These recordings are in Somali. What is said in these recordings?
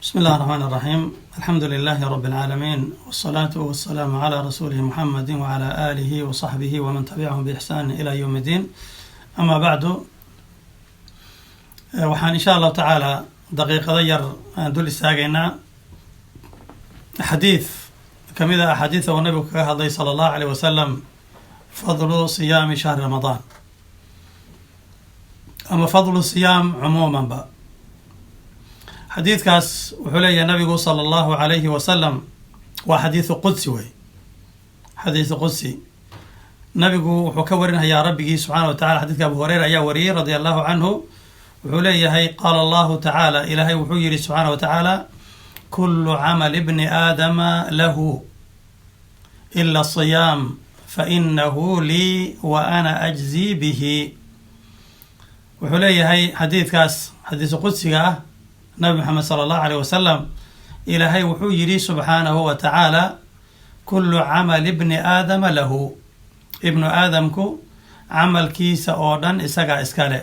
بسم الله الرحمن الرحيم. الحمد لله رب العالمين، والصلاة والسلام على رسوله محمد وعلى آله وصحبه ومن تبعهم بإحسان إلى يوم الدين. أما بعد، waxaan insha allahu tacaala daqiiqado yar aan dul istaagaynaa xadiid ka mid a axaadiida uu nabigu kaga hadlay sala allahu aleyh wasalam fadlu siyaami shahri ramadaan ama fadlu siyaam cumuumanba. xadiidkaas wuxuu leeyahay nabigu sala allahu alayhi wasalam waa xadiidu qudsi wey, xadiidu qudsi. nabigu wuxuu ka warinayaa rabbigii subxaana wa tacala. xadiidka abu hureyra ayaa wariyey radia allahu canhu. wuxuu leeyahay qaala allahu tacaala, ilaahay wuxuu yihi subxaana wa tacaala, kulu camali bni aadama lahu ila siyaam fainahu lii wa ana ajzii bihi. wuxuu leeyahay xadiidkaas xadiisu qudsiga ah, nabi maxamed sala allahu aleyh wasalam ilaahay wuxuu yihi subxaanahu wa tacaala, kulu camali bni aadama lahu, ibnu aadamku camalkiisa oo dhan isagaa iskale.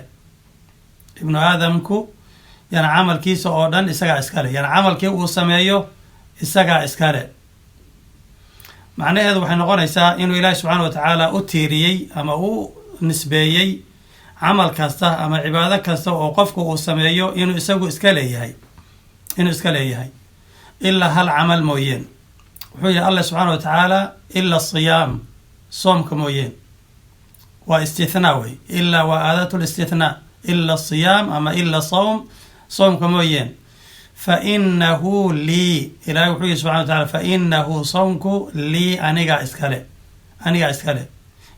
ibnu aadamku yani camalkiisa oo dhan isagaa iskale, yani camalkii uu sameeyo isagaa iskale. macnaheedu waxay noqonaysaa inuu ilaahi subxaana wa tacaala u tiiriyey ama u nisbeeyey camal kasta ama cibaado kasta oo qofku uu sameeyo inuu isagu iska leeyahay ilaa hal camal mooyeen. wuxuu yihi allah subxaana wa tacaala, ila siyaam, soomka mooyeen. waa istithnaa wey, ilaa waa aadatu listithnaa, ila siyaam ama ila sawm, soomka mooyeen. fainahu lii, ilahay wuxuu yihi subxana wa taala, fainahu soomku lii anigaa iskale.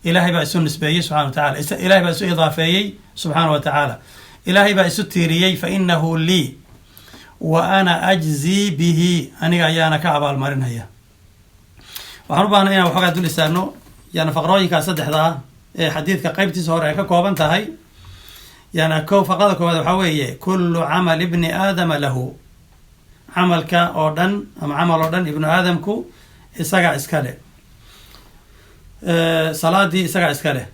ilaahay baa isu nisbeeyey subxana wa tacala, ilahay baa isu idaafeeyey subxaana wa tacaala. ilaahay baa isu tiiriyey fainahu lii wa ana ajzii bihi, aniga ayaana ka abaalmarinaya. waxaan u baahnay inaan waxoogaa dul istaagno yani faqrooyinkaa saddexda ah ee xadiidka qeybtiisa hore ay ka kooban tahay. yani faqrada koowaad waxaa weeye kulu camali bni aadama lahu, camalka oo dhan ama camal oo dhan ibnu aadamku isagaa iska leh. salaadii isagaa iska leh,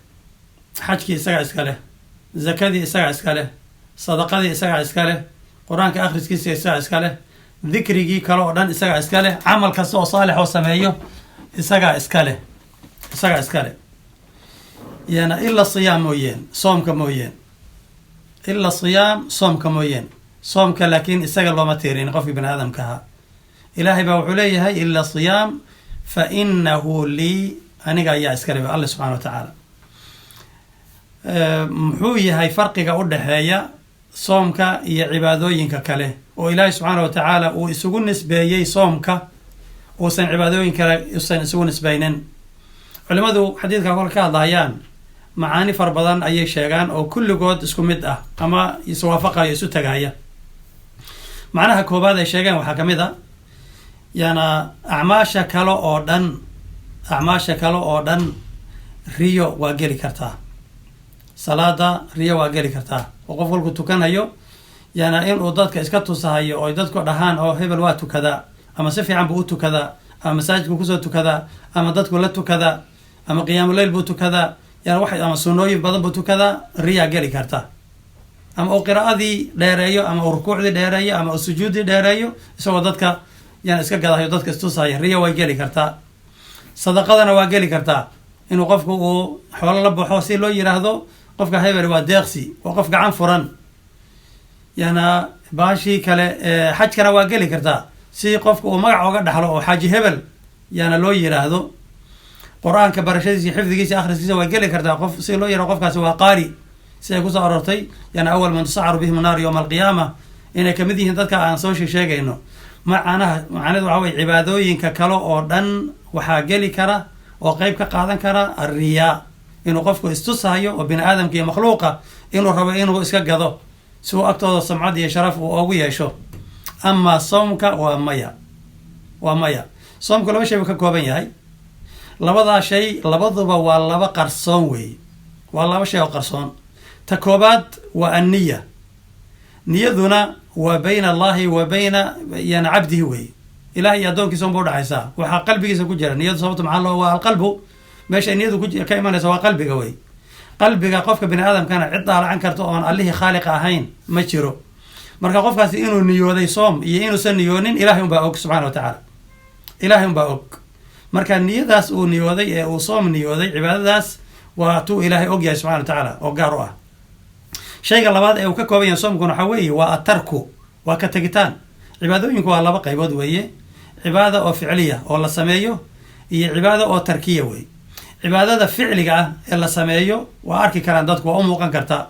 xajkii isagaa iska leh, zakadii isagaa iska leh, sadaqadii isagaa iska leh, qur-aanka akhriskiisa isagaa iska leh, dikrigii kale oo dhan isagaa iska leh. camal kasta oo saalix oo sameeyo isagaa iska leh. yani ila siyaam mooyeen, soomka mooyeen. ila siyaam, soomka mooyeen. soomka laakiin isaga looma tiirin qofkii bani aadamka ahaa. ilaahay baa wuxuu leeyahay ila siyaam fainahu lii, aniga ayaa iska leh alle subxana wa tacaala. muxuu yahay farqiga u dhexeeya soomka iyo cibaadooyinka kale oo ilaahay subxaana wa tacaala uu isugu nisbeeyey soomka, uusan cibaadooyin kale usan isugu nisbeynin? culimadu xadiidka kole ka hadlayaan macaani fara badan ayay sheegaan oo kulligood isku mid ah ama iswaafaqayo, isu tagaya. macnaha koobaad ay sheegeen waxaa ka mid a yana acmaasha kale oo dhan riyo waa geli kartaa. salaada riyo waa geli kartaa oo qof walku tukanayo yana inuu dadka iska tusahayo oo dadku dhahaan oo hebel waa tukadaa, ama si fiican buu u tukadaa, ama masaajidku kusoo tukadaa, ama dadku la tukadaa, ama qiyaamuleyl buu tukadaa, yani ama sunnooyin badan buu tukadaa, riyaa geli karta. ama uu qiraa'adii dheereeyo, ama uu rukuucdii dheereeyo, ama uu sujuuddii dheereeyo, isagoo dadka yani iska gadahayo, dadka istusahaya, riya way geli kartaa. sadaqadana waa geli kartaa, inuu qofku uu xoolo la baxo si loo yiraahdo qofka hebel waa deeqsi, waa qof gacan furan. yana baashii kale xajkana waa geli kartaa, si qofka uu magac oga dhaxlo oo xaaji hebel yana loo yiraahdo. qur-aanka barashadiisa iyo xifdigiisa akhriskiisa waa geli kartaa, qof si loo yirahdo qofkaasi waa qaari, siday kusoo aroortay yani awal man tusacaru bihim naar yowma alqiyaama, inay kamid yihiin dadka aan soo sheegayno. macnaheedu waxaa weye cibaadooyinka kale oo dhan waxaa geli kara oo qeyb ka qaadan kara alriyaa, inuu qofku istusahayo oo bini aadamka iyo makhluuqa inuu rabo inuu iska gado si uu agtooda samcad iyo sharaf uu ogu yeesho. amaa soomka waa maya. soomka laba shay buu ka kooban yahay. labadaa shay labaduba waa laba qarsoon weeye, waa laba shay oo qarsoon. ta koobaad waa anniya, niyaduna waa bayna allahi wa bayna yani cabdihi wey. ilahay iyo addoonkiisa unba udhaxaysaa, waxaa qalbigiisa ku jira niyadu. sababto maxaa loo waa alqalbu, meeshay niyadu ka imanaysa waa qalbiga wey. qalbiga qofka bini aadamkana cid daalacan karta oon allihii khaaliqa ahayn ma jiro. marka qofkaasi inuu niyooday soom iyo inuusan niyoonin ilaahay unbaa og subxana wa tacaala, ilaahay unbaa og. marka niyadaas uu niyooday ee uu soom niyooday, cibaadadaas waa tuu ilaahay og yahay subxana wa tacaala oo gaar u ah. shayga labaad ee uu ka kooban yahay soomkuna waxaa weeye waa atarku, waa ka tegitaan. cibaadooyinku waa laba qaybood weeye, cibaada oo ficliya oo la sameeyo iyo cibaada oo tarkiya wey. cibaadada ficliga ah ee la sameeyo waa arki karaan dadku, waa u muuqan kartaa.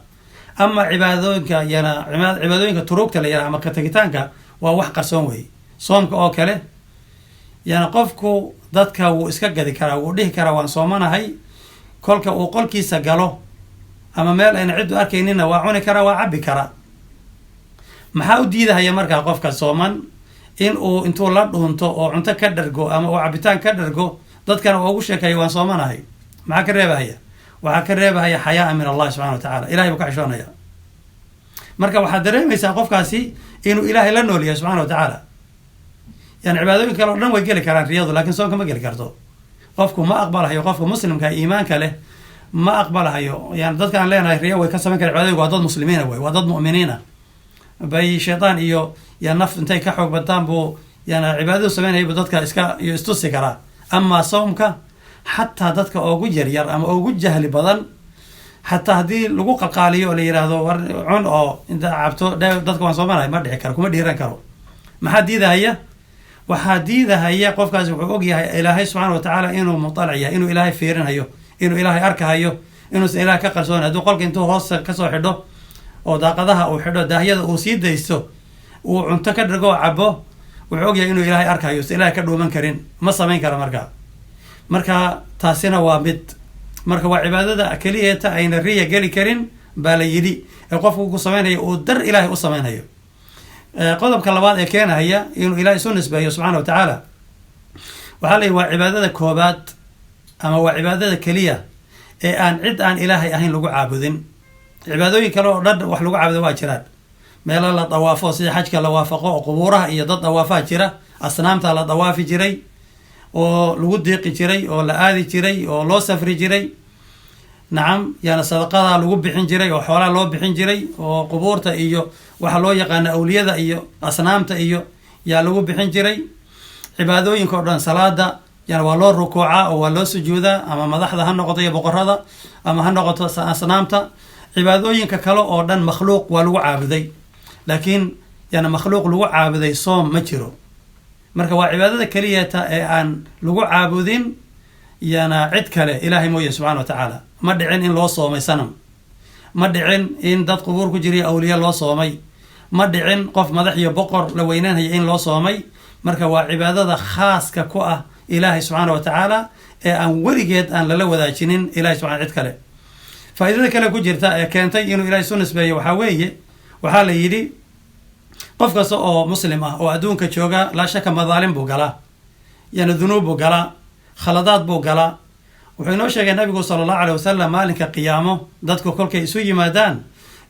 ama cibaadooyinka turuugta la yaraha ama ka tegitaanka waa wax qarsoon wey. soomka oo kale qofku dadka wuu iska gadi karaa, wuu dhihi karaa waan soomanahay, kolka uu qolkiisa galo ama meel ayna ciddu arkaynina waa cuni karaa, waa cabbi karaa. maxaa u diidahaya markaa qofka sooman in uu intuu la dhuunto oo cunto ka dhargo ama uu cabitaan ka dhargo dadkana uu ugu sheekayo waan soomanahay? maxaa ka reebahaya? waxaa ka reebahaya xayaaa min allahi subxana wa tacala, ilahay buu ka xishoonaya. marka waxaad dareemaysaa qofkaasi inuu ilaahay la nool yahay subxana wa tacaala. cibaadooyin kale o dhan way geli karaan riyadu, lakin soonka ma geli karto. qofku ma aqbalahayo, qofka muslimka iimaanka leh ma aqbalahayo. dadkaan leenahay riya way ka samayn kara cibaadooyinku waa dad muslimiina wey, waa dad mu'miniina. bay shaytaan iyo naf intay ka xoog badtaan buu cibaadadu samaynaya buu dadka istusi karaa. amaa soomka xataa dadka ugu yaryar ama ugu jahli badan, xataa haddii lagu qalqaaliyo oo la yihahdo cun oo inta cabto dadka waan soomanahay, ma dhici karo, kuma dhiiran karo. maxaa diidahaya? waxaa diidahaya qofkaasi wuxuu og yahay ilaahay subxaana wa tacaala inuu mutalac yahay, inuu ilaahay fiirinayo, inuu ilaahay arkahayo, inuusan ilahay ka qarsoon. hadduu qolka intuu hoos kasoo xidho oo daaqadaha uu xidho, daahyada uu sii daysto, uu cunto ka dhargo oo cabo, wuxuu og yahay inuu ilaahay arkahayo, usan ilahay ka dhuuman karin, ma samayn kara marka taasina waa mid. marka waa cibaadada keliyeeta ayna riya geli karin baa la yidhi ee qofku ku samaynayo uu dar ilaahay u samaynayo. qodobka labaad ee keenahaya inuu ilaahay isu nisbeeyo subxana wa tacaala waxaa la yidhi waa cibaadada koobaad ama waa cibaadada keliya ee aan cid aan ilaahay ahayn lagu caabudin. cibaadooyin kale oo dhan wax lagu caabudo waa jiraan, meelo la dawaafo sida xajka la waafaqo oo qubuuraha iyo dad dawaafaa jira, asnaamta la dawaafi jiray oo lagu diiqi jiray oo la aadi jiray oo loo safri jiray. nacam sadaqada lagu bixin jiray oo xoolaha loo bixin jiray, oo qubuurta iyo waxa loo yaqaana awliyada iyo asnaamta iyo yaa lagu bixin jiray. cibaadooyinka oo dhan salaada waa loo rukuucaa oo waa loo sujuudaa, ama madaxda ha noqoto iyo boqorada ama ha noqoto asnaamta. cibaadooyinka kale oo dhan makhluuq waa lagu caabuday, laakiin makhluuq lagu caabuday soom ma jiro. marka waa cibaadada keliyata ee aan lagu caabudin cid kale ilaahay mooye subxana wa tacaala. ma dhicin in loo soomay sanam, ma dhicin in dad qubuur ku jiriyo awliya loo soomay, ma dhicin qof madax iyo boqor la weynaanhaya in loo soomay. marka waa cibaadada khaaska ku ah ilaahay subxaana wa tacaala ee aan weligeed aan lala wadaajinin ilahay subxana cid kale. faa'iidada kale ku jirta ee keentay inuu ilahay isu nisbeeyo waxaa weeye, waxaa la yidhi qof kasta oo muslim ah oo adduunka jooga laa shaka madaalim buu galaa, dunuub buu galaa, khaladaad buu galaa. wuxuu inoo sheegay nabigu sala allahu aleyh wasalam maalinka qiyaamo dadku kolkay isu yimaadaan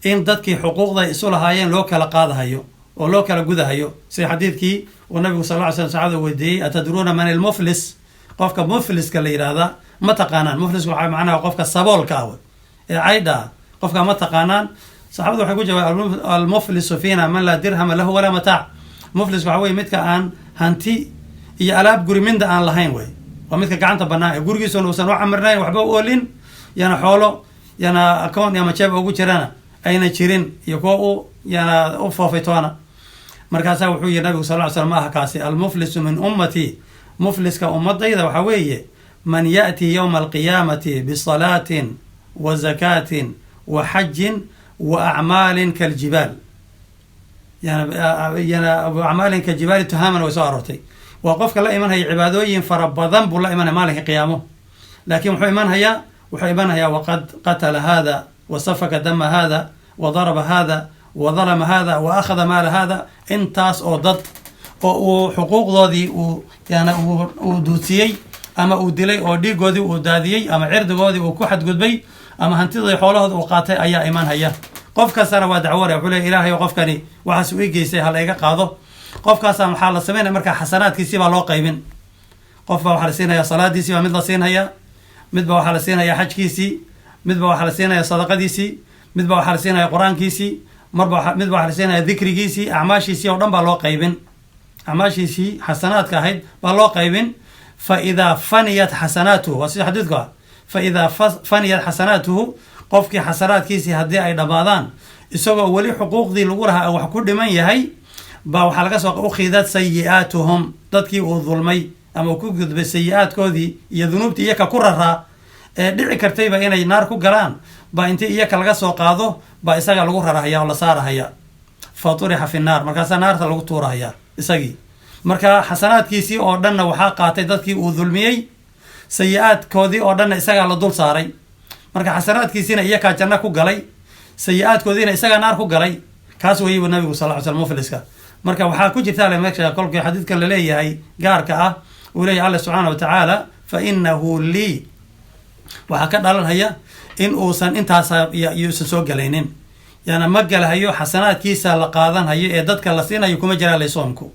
in dadkii xuquuqday isu lahaayeen loo kala qaadahayo oo loo kala gudahayo, sida xadiidkii uu nabigu sal ly slam saxaabada weydiiyey, atadruuna man ilmuflis? qofka mufliska la yidhaahda ma taqaanaan? muflisku waxaa macnaha qofka saboolka ah ee caydha ah, qofka ma taqaanaan? saxaabadu waxay ku jawaabeen almuflisu fiina man laa dirhama lahu walaa mataac. muflis waxa weye midka aan hanti iyo alaab guri minda aan lahayn wey, waa midka gacanta banaan ee gurigiisuna uusan u camirnayn, waxba u olin, xoolo account ama jeeb ugu jirana ayna jirin, iyo kuwa u foofay toona. markaasaa wuxuu yihi nabigu sal ly slam ma aha kaasi, almuflisu min ummatii, mufliska ummadayda waxaa weeye man ya'tii yowma alqiyaamati bisalaatin wa zakaatin wa xajin wa acmaalin kaljibaal. acmaalin kaljibaali tuhaamana way soo aroortay. waa qofka la imanhaya cibaadooyin fara badan buu la imanaya maalinka qiyaamo, laakiin wuxuu imanayaa waqad qatala hada wa safaka dama hada wa daraba hada wa dalama hada wa akhada maala hada. intaas oo dad oo uu xuquuqdoodii uu duudsiyey ama uu dilay, oo dhiigoodii uu daadiyey ama cirdigoodii uu ku xadgudbay ama hantidoodii xoolahooda uu qaatay ayaa imanhaya. qof kastana waa dacwore, wuxuu leey ilaahay qofkani waxaas u geystay ha la iga qaado. qofkaasa maxaa la sameynaya markaa? xasanaadkiisii baa loo qaybin. qof baa waxaa la siinaya salaadiisii baa mid la siinhaya, midba waxaa la siinaya xajkiisii, midba waxaa la siinaya sadaqadiisii, midba waxaa la siinaya qur-aankiisii, marba mid baa la siinaya dikrigiisii acmaashiisii oo dhan baa loo qaybin acmaashiisii xasanaadka ahayd baa loo qaybin fa idaa faniyat xasanaatuhu waa sida xadiidku ah fa idaa faniyat xasanaatuhu qofkii xasanaadkiisii haddii ay dhammaadaan isagoo weli xuquuqdii lagu lahaa wax ku dhiman yahay baa waxaa laga soo ukhidat sayi-aatuhum dadkii uu dulmay ama uu ku gudbay sayi-aadkoodii iyo dunuubtii iyaka ku raraa ee dhici kartayba inay naar ku galaan baa intii iyaka laga soo qaado baa isaga lagu rarahaya oo la saarahaya fa turixa fi naar markaasaa naarta lagu tuurahaya isagii marka xasanaadkiisii oo dhanna waxaa qaatay dadkii uu dulmiyey sayi-aadkoodii oo dhanna isagaa la dul saaray marka xasanaadkiisiina iyakaa janno ku galay sayi-aadkoodiina isagaa naar ku galay kaas weeybu nabigu sal ly slam mufliska marka waxaa ku jirta le meesha kolkii xadiidkan laleeyahay gaarka ah uu leeyahay alla subxaana wa tacaala fa inahu lii waxaa ka dhalanhaya in uusan intaas yuusan soo galaynin yaani ma galahayo xasanaadkiisa la qaadanhayo ee dadka la siinhayo kuma jira le soomku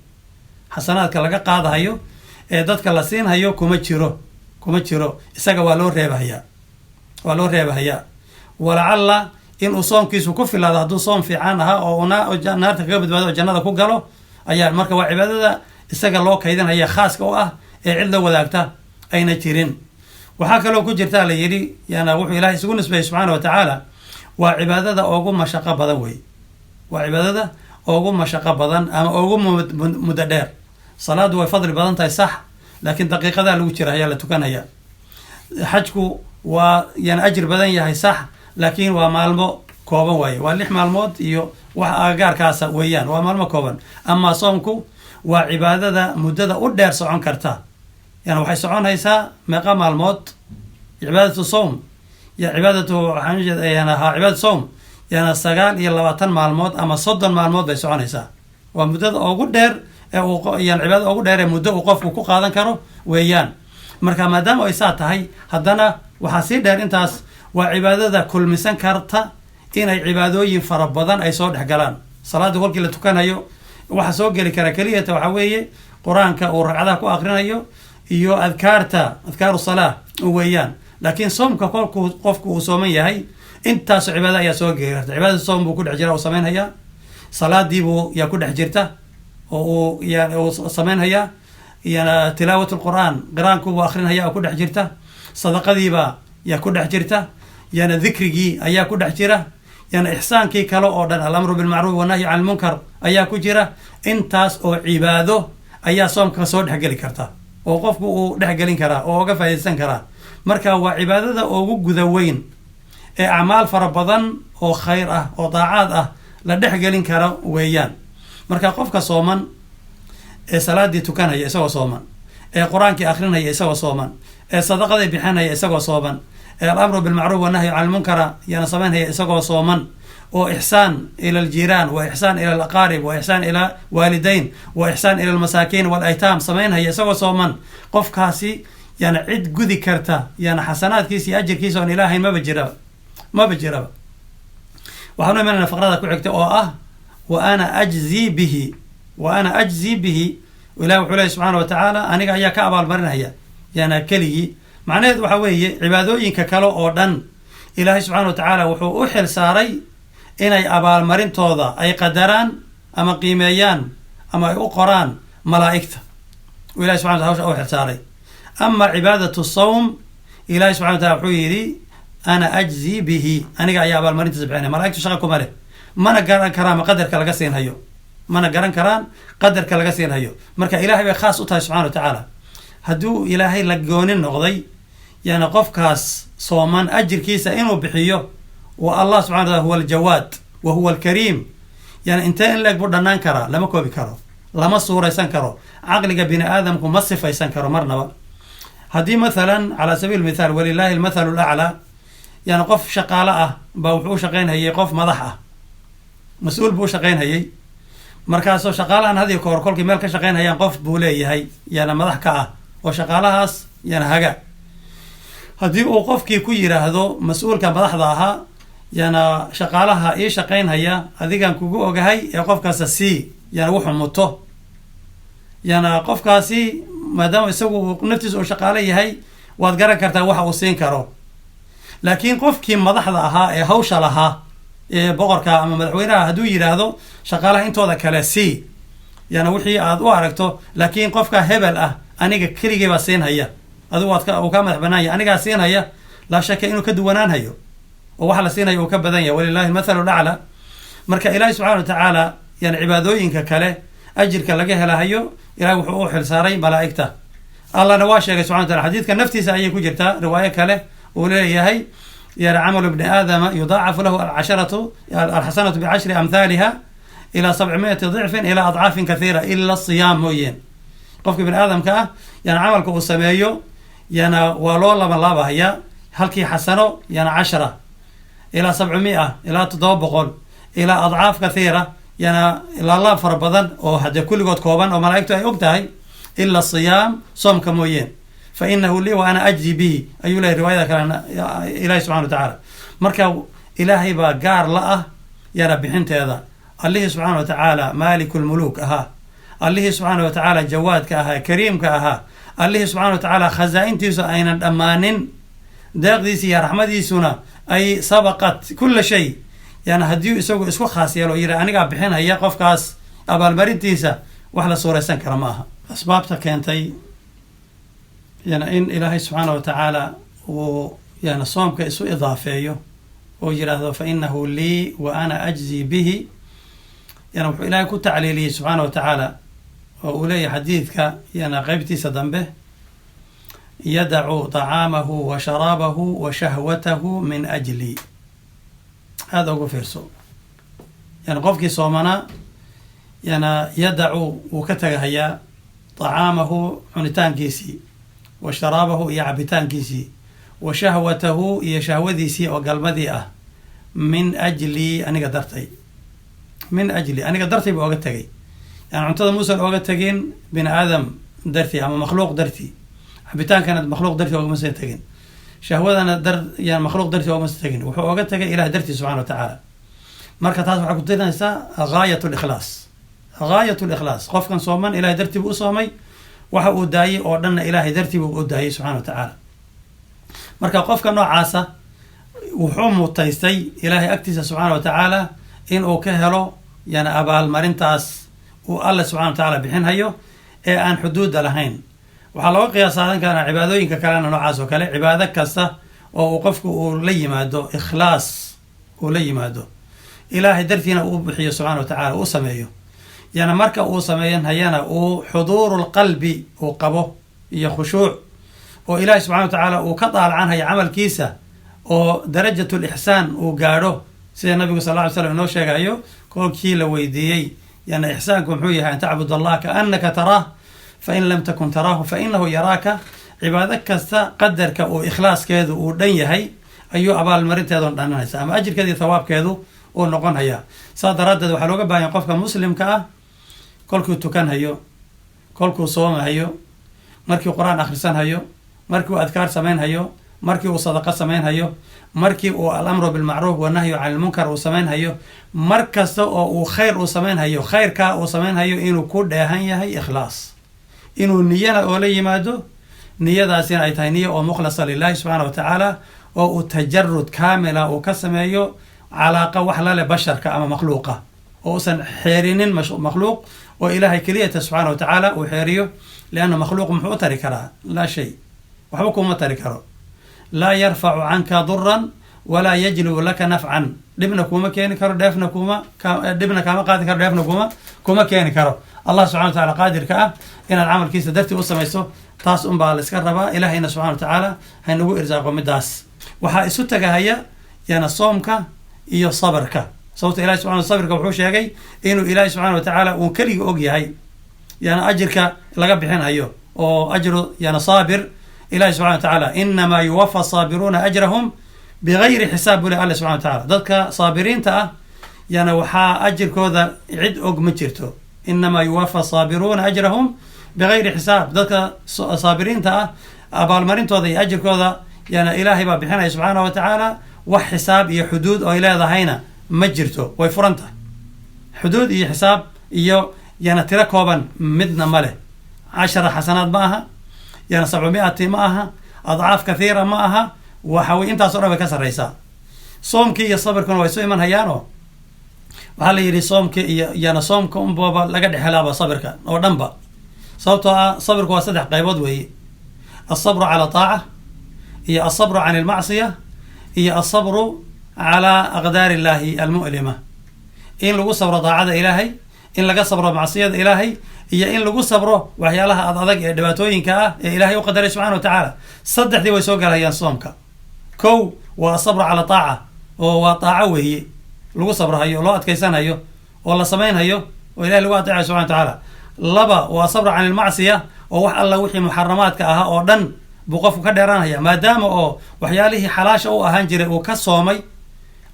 xasanaadka laga qaadahayo ee dadka la siinhayo kuma jiro isaga waa loo reebahayaa walacalla inuu soomkiisu ku filaado hadduu soom fiican ahaa oo naarta kaga badbaado oo jannada ku galo ayaa marka waa cibaadada isaga loo kaydinhaya khaaska u ah ee cid la wadaagta ayna jirin waxaa kaloo ku jirta la yidhi yana wuxuu ilahay isugu nisbeeyey subxaana wa tacaala waa cibaadada ugu mashaqo badan wey waa cibaadada ugu mashaqo badan ama ugu muddo dheer salaadu way fadli badan tahay sax laakiin daqiiqadaa lagu jira ayaa la tukanaya xajku waa yani ajir badan yahay sax laakiin waa maalmo kooban waaye waa 6 maalmood iyo wax agagaarkaasa weeyaan waa maalmo kooban ama soomku waa cibaadada muddada u dheer socon karta yani waxay soconaysaa meeqa maalmood cibaadatu soom ya cibaadatu cibaadatu soom yani 29 maalmood ama 30 maalmood bay soconaysaa waa muddada ugu dheer ee yani cibaadada ugu dheer ee muddo uu qofku ku qaadan karo weeyaan marka maadaama ay saa tahay haddana waxaa sii dheer intaas waa cibaadada kulmisan karta inay cibaadooyin fara badan ay soo dhex galaan salaada kolkii la tukanayo waxa soo geli kara keliyata waxaa weeye qur-aanka uu ragcadaha ku akrinayo iyo adkaaru salaa weeyaan laakiin soomka kolkuu qofku uu sooman yahay intaasoo cibaada ayaa soo geli karta cibaadada soom buu ku dhex jira uu samaynhayaa salaadiibuu yaa ku dhex jirta oo uu samaynhayaa iyana tilaawat lqur'aan qiraankuubuu akrinhaya oo ku dhex jirta sadaqadiibaa yaa ku dhex jirta yana dikrigii ayaa ku dhex jira yana ixsaankii kale oo dhan alamru bilmacruuf wanahyi can lmunkar ayaa ku jira intaas oo cibaado ayaa soomka soo dhexgeli karta oo qofku uu dhexgelin karaa oo uga faa'iidaysan karaa marka waa cibaadada ugu guda weyn ee acmaal fara badan oo khayr ah oo daacaad ah la dhexgelin kara weeyaan marka qofka sooman ee salaadii tukanaya isagoo sooman ee qur-aankii akrinaya isagoo sooman ee sadaqadii bixinaya isagoo sooman ee alamru bilmacruuf wanahyi can lmunkara yana samaynhaya isagoo sooman oo ixsaan ila aljiraan wa ixsaan ila alaqaarib wa ixsaan ila waalidayn wa ixsaan ila almasaakiin walaytaam samaynhaya isagoo sooman qofkaasi yana cid gudi karta yana xasanaadkiisa iyo ajirkiisa oon ilaahayn maba jiraba waxaanu imanayna faqrada ku xigta oo ah wa ana ajzi bihi ilahi wuxuu lehy subxaana wa tacaala aniga ayaa ka abaalmarinaya yana keligii macnaheed waxaa weeye cibaadooyinka kale oo dhan ilaahay subxana wa tacaala wuxuu u xil saaray inay abaalmarintooda ay qadaraan ama qiimeeyaan ama ay u qoraan malaa'igta ilahi subxana wa tala hawsha u xil saaray ama cibaadatu sawm ilahi subxana wa tala wuxuu yidhi ana ajzi bihi aniga ayaa abaalmarintiisa bixinaya malaigtu shaqa kuma leh mana garan karaan qadarka laga siinhayo marka ilahay bay khaas u tahay subxana wa tacaala hadduu ilaahay la goonin noqday yani qofkaas sooman ajirkiisa inuu bixiyo wa allah subxana wa tala huwa aljawaad wa huwa alkariim yani intee in leeg buu dhannaan karaa lama koobi karo lama suuraysan karo caqliga bini aadamku ma sifaysan karo marnaba haddii mathalan calaa sabiil mithaal walilahi almathalu laclaa yani qof shaqaale ah baa wuxuu u shaqaynhayay qof madax ah mas-uul buu u shaqaynhayay markaasoo shaqaalahan hadiyo kahor kolkii meel ka shaqaynhayaan qof buu leeyahay yana madax ka ah oo shaqaalahaas yana haga haddii uu qofkii ku yiraahdo mas-uulka madaxda ahaa yana shaqaalaha ii shaqaynhaya adigaan kugu ogahay ee qofkaasa sii yana wuxuu muto yana qofkaasi maadaama isagu naftiisa uu shaqaale yahay waad garan kartaa waxa uu siin karo laakiin qofkii madaxda ahaa ee hawsha lahaa boqorka ama madaxweynaha hadduu yidhaahdo shaqaalaha intooda kale sii yani wixii aad u aragto, laakiin qofka hebel ah aniga keligay baa siinhaya, adigu uu ka madax banaanya, anigaa siinhaya, laa shaka inuu ka duwanaan hayo oo waxa la siinaya uu ka badan yahay. walilahi mathalu lacla. marka ilaahi subxana wa tacaala yani cibaadooyinka kale ajirka laga helahayo ilahi wuxuu u xilsaaray malaa'igta. allahna waa sheegay subxana wa taala xadiidka naftiisa ayay ku jirtaa riwaayo kale uu leeyahay yani camalu bni aadama yudaacafu lahu alxasanatu bicashri amhaaliha ilaa 700 dicfin ilaa adcaafin kathiira ila siyaam mooyeen. qofka bini aadamka ah yani camalka uu sameeyo yana waa loo labanlaabahaya halkii xasano yana 10 ilaa 700 ilaa 700 ilaa adcaaf kathiira yana ilaa laab fara badan oo haddee kulligood kooban oo malaa'igtu ay og tahay ila siyaam soomka mooyeen. fa inahu lii wa ana ajzi bihi ayuu lehay riwaayada kalena ilaahi subxana wa tacaala. marka ilaahay baa gaar la ah yana bixinteeda. allihii subxaana wa tacaala maaliku lmuluuk ahaa, allihii subxaana wa tacaala jawaadka ahaa, kariimka ahaa, allihii subxana wa tacaala khasaa-intiisu aynan dhammaanin, deeqdiisa iyo raxmadiisuna ay sabaqat kula shay. yani haddii isagu isku khaas yeelo yidhi anigaa bixinaya, qofkaas abaalmarintiisa wax la suuraysan kara ma aha. asbaabta keentay yani in ilaahay subxaana wa tacaala uu yani soomka isu idaafeeyo oo yidhaahdo fa inahu lii wa ana ajzi bihi, yani wuxuu ilaahay ku tacliiliyey subxaana wa tacaala oo uu leeyahay xadiidka yani qeybtiisa dambe yadacu طacaamahu wa sharaabahu wa shahwatahu min ajli. aada ugu fiirso yani qofkii soomanaa yana yadacu wuu ka tagahayaa طacaamahu cunitaankiisii, wa sharaabahu iyo cabitaankiisii, wa shahwatahu iyo shahwadiisii oo galmadii ah, min ajli aniga dartay, min ajli aniga dartay buu oga tegay. yani cuntada muusan oga tegin bini aadam dartii ama makhluuq dartii, cabitaankana makhluuq dartii ogamasa tegin, shahwadana yani makhluuq dartii ogamasa tegin, wuxuu oga tegay ilah dartii subxana wa tacaala. marka taas waxay kutusinaysaa gaayat likhlaas, gaayat likhlaas. qofkan sooman ilahay dartii buu u soomay, waxa uu daayey oo dhanna ilaahay dartii buu u daayey subxana wa tacaala. marka qofka noocaasa wuxuu mutaystay ilaahay agtiisa subxaana wa tacaala in uu ka helo yani abaalmarintaas uu alle subxana wa tacaala bixinhayo ee aan xuduuda lahayn. waxaa looga qiyaasaadan karaa cibaadooyinka kalena noocaas oo kale. cibaado kasta oo uu qofku uu la yimaado ikhlaas, uu la yimaado ilaahay dartiina uu bixiyo subxana wa tacala uu sameeyo, yani marka uu sameeyanhayana uu xuduuru lqalbi uu qabo iyo khushuuc oo ilaahay subxana wa tacaala uu ka daalacanhayo camalkiisa oo darajat lixsaan uu gaadho, sida nabigu sal lla ly slam inoo sheegayo kolkii la weydiiyey yani ixsaanku muxuu yahay, an tacbud allah kaanaka taraah fain lam takun taraahu fainahu yaraaka. cibaado kasta qadarka uu ikhlaaskeedu uu dhan yahay ayuu abaalmarinteedu dhananaysa ama ajirkeeda iyo thawaabkeedu uu noqon hayaa. saas daraaddeed waxaa looga baahanya qofka muslimka ah kolkuu tukanhayo, kolkuu soomahayo, markii qur-aan akhrisanhayo, markii uu adkaar samaynhayo, markii uu sadaqo samaynhayo, markii uu alamru bilmacruuf wanahyu can ilmunkar uu samaynhayo, mar kasta oo uu khayr uu samaynhayo, khayrkaa uu samaynhayo inuu ku dheehan yahay ikhlaas, inuu niyana oo la yimaado, niyadaasina ay tahay niya oo mukhlasa lilahi subxaana wa tacaala, oo uu tajarud kaamila uu ka sameeyo calaaqa wax lale basharka ama makhluuqa, oo usan xeerinin makhluuq oo ilaahay keliyata subxaana wa tacaala uu xeeriyo. lianna makhluuq muxuu u tari karaa? laa shay, waxba kuma tari karo. laa yarfacu canka duran walaa yajlubu laka nafcan, dhibna kuma keeni karo, dheefna dhibna kaama qaadi karo, dheefna kuma keeni karo. allah subxana wa tacala qaadirka ah inaad camalkiisa dartii u samayso, taas unbaa la iska rabaa. ilaahayna subxana wa tacaala haynagu irsaaqo midaas. waxaa isu tagahaya yana soomka iyo sabarka. sababta ilahi subxana sabirka wuxuu sheegay inuu ilaahi subxana wa tacaala uu keliga og yahay yani ajirka laga bixinhayo oo ajru yani saabir. ilahi subxana wa tacaala inamaa yuwafa saabiruuna ajrahum bigayri xisaab buu le alle subxana wa tacaala. dadka saabiriinta ah yani waxaa ajirkooda cid og ma jirto. inamaa yuwafa saabiruuna ajrahum bigayri xisaab. dadka saabiriinta ah abaalmarintooda iyo ajirkooda yani ilaahay baa bixinaya subxaana wa tacaala. wax xisaab iyo xuduud oo ay leedahayna ma jirto, way furan tahay. xuduud iyo xisaab iyo yana tiro kooban midna ma leh. 10 xasanaad ma aha, yana 700 ma aha, adcaaf kathiira ma aha, waxa wey intaasoo dhan bay ka sarreysaa. soomkii iyo sabirkuna way soo iman hayaanoo waxaa la yidhi soomka iyana soomka unbaba laga dhexelaaba sabirka oo dhanba sababtoo ah sabirku waa 3 qaybood weeye الصبر على طاعة هي الصبر عن المعصية هي الصبر على أقدار الله المؤلمة إن لغو صبر طاعة إلهي إن لغو صبر معصية إلهي هي إن لغو صبر وحيا لها أضادك دباتوين كا إلهي وقدر سبحانه وتعالى صدح دي ويسوق لها صومك كو والصبر على طاعة وطاعة وهي لغو صبر هيو لو أتكيسان هيو والله سمين هيو وإلهي لغو أطيع سبحانه وتعالى لبا وصبر عن المعصية ووح الله وحي محرمات كأها أو دن بوقف كدران هي ما دام أو وحياله حلاش أو أهنجر وكسومي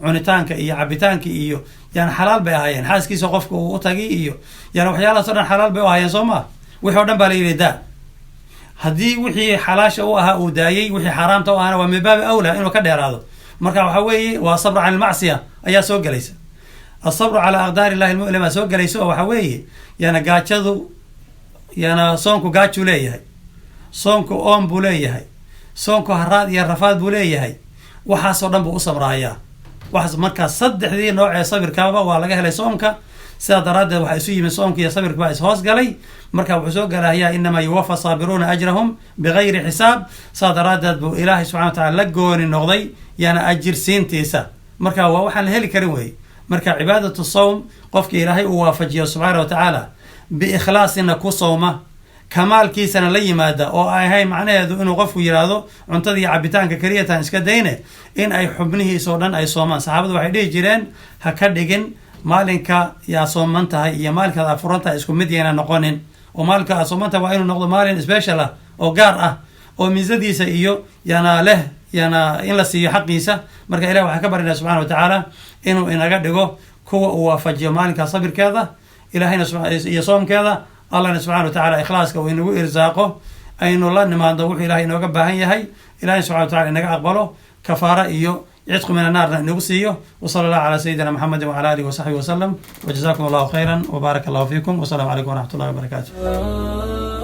عنتانك إيو عبتانك إيو يعني حلال بأهين حاس كيس وقفك وطاقي إيو يعني وحياله صدر حلال بأهين صوما وحي ودن بالي دا هدي وحي حلاش أو أها ودايي وحي حرام تو أنا ومن باب أولى إنه كدر هذا مركا وحوي وصبر عن المعصية أيا سوق ليس الصبر على أقدار الله المؤلمة سوق ليس وحوي يعني قاتشذو يعني صونكو قاتشو ليهي صونكو أم بوليهي صونكو هراد يا رفاد بوليهي وحاسو دنبو أصبرايا وحاس مركا صدح ذي نوع صبر كابا وعلى لي صومك سيادة راد وحيسوي من صومك يا صبر كبايس هوس قالي مركا وحسوق قال هي إنما يوفى صابرون أجرهم بغير حساب سيادة راد بو إلهي سبحانه وتعالى لقون النغضي يعني أجر سين تيسا مركا وحن هيلي كريموي مركا عبادة الصوم قفك إلهي ووافجيه سبحانه وتعالى بإخلاص إنكو صومه كمال كيسنا لي مادة أو هاي معناه إنه غفو يرادو عنتدي عبتانك كريتان إسكا دينه إن أي حبنه سودان أي صومان صحابة وحيدي جيران هكادقين مالنكا يا صومانتا يا مالك هذا فرنتا إسكو مدينا نقونين ومالك صومانتا وإنه نقضو مالين إسبيشالا أو قارئة أو ميزديسا إيو يانا له يانا إن لسي حقيسا مركا إله وحكبر الله سبحانه وتعالى إنه إن أقدقو كوا وفجي مالك صبر كذا إلهينا يصوم كذا الله سبحانه وتعالى إخلاصك وإنه إرزاقه أين الله نما ندوح إلهي إنه قبهن هي إلهي سبحانه وتعالى إنه أقبله كفارة إيو يعتق من النار نقصيه وصلى الله على سيدنا محمد وعلى آله وصحبه وسلم وجزاكم الله خيرا وبارك الله فيكم والسلام عليكم ورحمة الله وبركاته.